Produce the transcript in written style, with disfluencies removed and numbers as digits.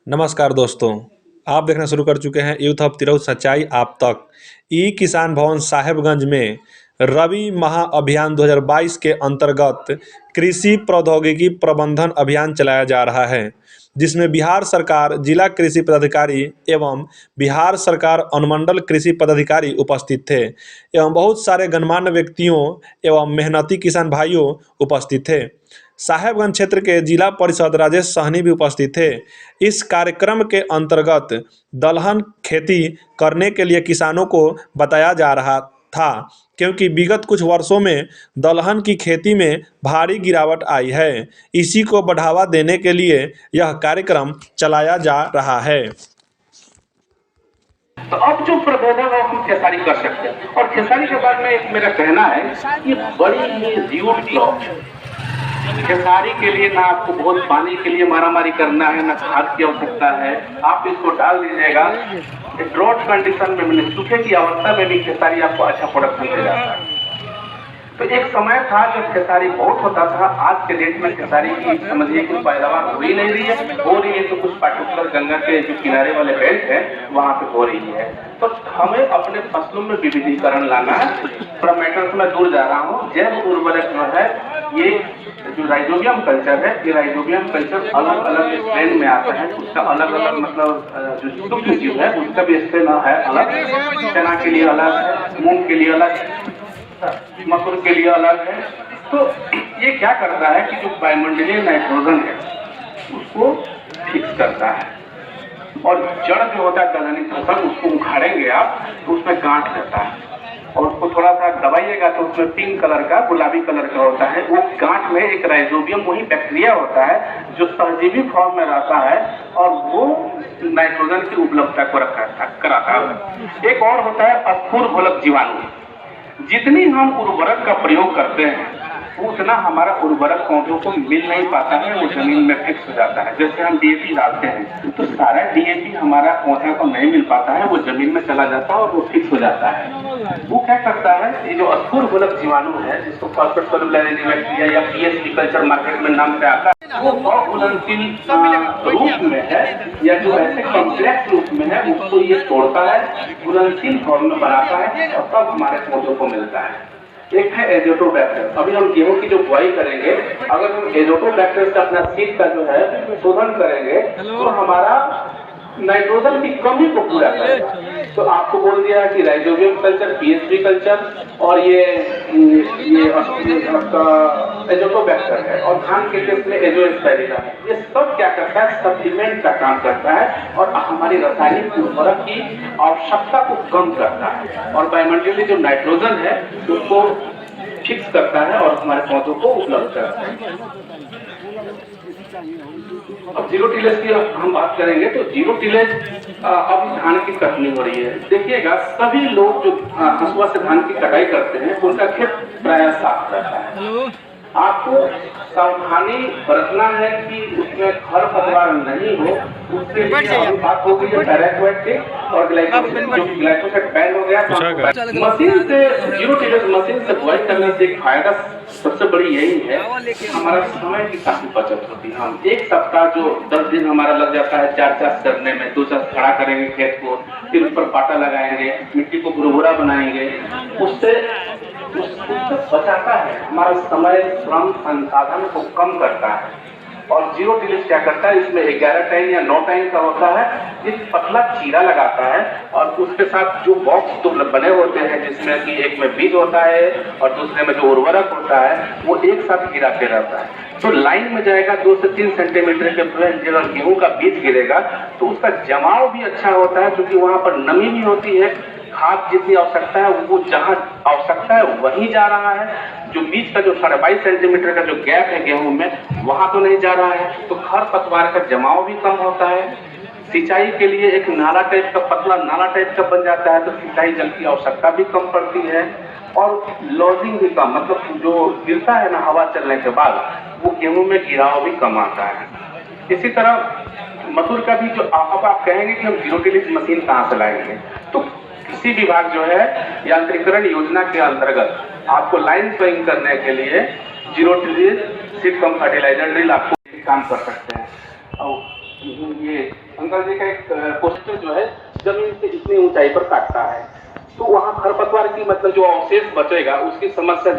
नमस्कार दोस्तों, आप देखना शुरू कर चुके हैं यूथ ऑफ तिरहुत सच्चाई आप तक। ई किसान भवन साहेबगंज में रबी महाअभियान 2022 के अंतर्गत कृषि प्रौद्योगिकी प्रबंधन अभियान चलाया जा रहा है, जिसमें बिहार सरकार जिला कृषि पदाधिकारी एवं बिहार सरकार अनुमंडल कृषि पदाधिकारी उपस्थित थे एवं बहुत सारे गणमान्य व्यक्तियों एवं मेहनती किसान भाइयों उपस्थित थे। साहेबगंज क्षेत्र के जिला परिषद राजेश सहनी भी उपस्थित थे। इस कार्यक्रम के अंतर्गत दलहन खेती करने के लिए किसानों को बताया जा रहा था, क्योंकि विगत कुछ वर्षों में दलहन की खेती में भारी गिरावट आई है। इसी को बढ़ावा देने के लिए यह कार्यक्रम चलाया जा रहा है। तो अब जो प्रबोधन है हम खेसारी कर सकते हैं। और खेसारी के बारे में एक मेरा कहना है कि बड़ी ही र्यूट ब्लॉक है। खेसारी के लिए ना आपको बहुत पानी के लिए मारामारी करना है, ना खाद की आवश्यकता है। आप इसको डाल दीजिएगा, ड्रॉट कंडीशन में, सूखे की अवस्था में भी खेसारी आपको अच्छा प्रोडक्शन दे जाता है। तो एक समय था जब खेसारी बहुत होता था। आज के डेट में खेसारी की समझिए कि पैदावार हो ही नहीं रही है। हो रही है तो कुछ पार्टिकुलर गंगा के जो किनारे वाले बेल्ट है वहां पे हो रही है। तो हमें अपने फसलों में विविधीकरण लाना है। थोड़ा मैटर से मैं दूर जा रहा हूँ। जैव उर्वरक जो है, ये जो राइजोबियम कल्चर है, ये राइजोबियम कल्चर अलग अलग स्ट्रेन में आता है। उसका अलग अलग मतलब जो सूक्ष्म जीव है उसका भी स्ट्रेन है अलग। चना के लिए अलग है, मूंग के लिए अलग है, मसूर के लिए अलग है। तो ये क्या करता है कि जो वायुमंडलीय नाइट्रोजन है उसको फिक्स करता है। और जड़ जो होता है दलहनी फसल, उसको उखाड़ेंगे आप तो उसमें गांठ रहता है, और उसको थोड़ा सा दबाइएगा तो उसमें पिंक कलर का, गुलाबी कलर का होता है। वो गांठ में एक राइजोबियम, वही बैक्टीरिया होता है जो सहजीवी फॉर्म में रहता है और वो नाइट्रोजन की उपलब्धता को कराता है। एक और होता है स्फुरघोलक जीवाणु। जितनी हम उर्वरक का प्रयोग करते हैं उतना हमारा उर्वरक पौधों को मिल नहीं पाता है, वो जमीन में फिक्स हो जाता है। जैसे हम डीएपी डालते हैं तो सारा डीएपी हमारा पौधे को नहीं मिल पाता है, वो जमीन में चला जाता है और वो फिक्स हो जाता है। वो क्या करता है, ये जो स्फुरघोलक जीवाणु है जिसको फॉस्फेट सोल्युबल बैक्टीरिया या पीएचडी कल्चर मार्केट में नाम पे आता है, वो बहुघुलनशील रूप में है या जो ऐसे कॉम्प्लेक्स रूप में है उसको ये तोड़ता है, घुलनशील फॉर्म में बनाता है और तब हमारे पौधों को मिलता है। एक है एजोटोबैक्टर। अभी हम गेहूं की जो बुआई करेंगे, अगर हम एजोटोबैक्टर से अपना सीड का जो है शोधन करेंगे तो हमारा नाइट्रोजन की कमी को पूरा करेगा। तो आपको बोल दिया है कि राइजोबियम कल्चर, पीएचडी कल्चर और ये आपका एजोटोबैक्टर है, और धान के केस में एजोस्पाइरिला है। ये सब क्या करता है, सप्लीमेंट का काम करता है और हमारी रासायनिक उर्वरक की आवश्यकता को कम करता है और वायुमंडलीय जो नाइट्रोजन है उसको फिक्स करता है और हमारे पौधों को उपलब्ध करता है। अब जीरो टिलेज की हम बात करेंगे तो जीरो टिलेज अब धान की कटनी हो रही है। देखिएगा, सभी लोग जो हसुआ से धान की कटाई करते हैं उनका खेत प्राय साफ रहता है। आपको सावधानी बरतना है कि उसमें खरपतवार नहीं हो। उससे बात हो गई है पैराक्वाइट के और ग्लाइफोसेट बैन हो गया। मशीन से, जीरो टिलेज मशीन से बुआई करने से एक फायदा सबसे बड़ी यही है कि हमारा समय की काफी बचत होती है। हम एक सप्ताह जो 10 दिन हमारा लग जाता है 4 चास करने में, 2 चास खड़ा करेंगे खेत को, फिर उस पर पाटा लगाएंगे, मिट्टी को भुरभुरा बनाएंगे, उससे बचाता है, हमारा समय, श्रम, संसाधन को कम करता है। और जीरो टिलेज क्या करता है, इसमें 11 टाइन या 9 टाइन का होता है। एक पतला चीरा लगाता है और उसके साथ जो बॉक्स तो बने होते हैं जिसमें कि एक में बीज होता है और दूसरे में जो उर्वरक होता है वो एक साथ गिराते रहता है। तो लाइन में जाएगा 2 से 3 सेंटीमीटर के जगह गेहूं का बीज गिरेगा तो उसका जमाव भी अच्छा होता है, क्योंकि वहां पर नमी भी होती है। खाद जितनी आवश्यकता है वो जहां आवश्यकता है वहीं जा रहा है। जो बीच का जो 22.5 सेंटीमीटर का जो गैप है गेहूं में, वहां तो नहीं जा रहा है। तो खरपतवार का जमाव भी कम होता है। सिंचाई के लिए एक नाला टाइप का, पतला नाला टाइप का बन जाता है, तो सिंचाई जल की आवश्यकता भी कम पड़ती है और लॉजिंग भी कम, मतलब जो गिरता है ना हवा चलने के बाद, वो गेहूं में गिराव भी कम आता है। इसी तरह मसूर का भी जो अब आप कहेंगे कि हम जीरो टिलेज मशीन कहाँ से लाएंगे, तो कृषि विभाग जो है यांत्रिकरण योजना के अंतर्गत आपको लाइन सोइंग करने के लिए zero tillage seed cum fertiliser drill आपको काम कर सकते हैं। और ये अंकल जी का एक पोस्टर जो है जमीन से इतनी ऊंचाई पर काटता है, तो वहाँ खरपतवार की मतलब जो अवशेष बचेगा उसकी समस्या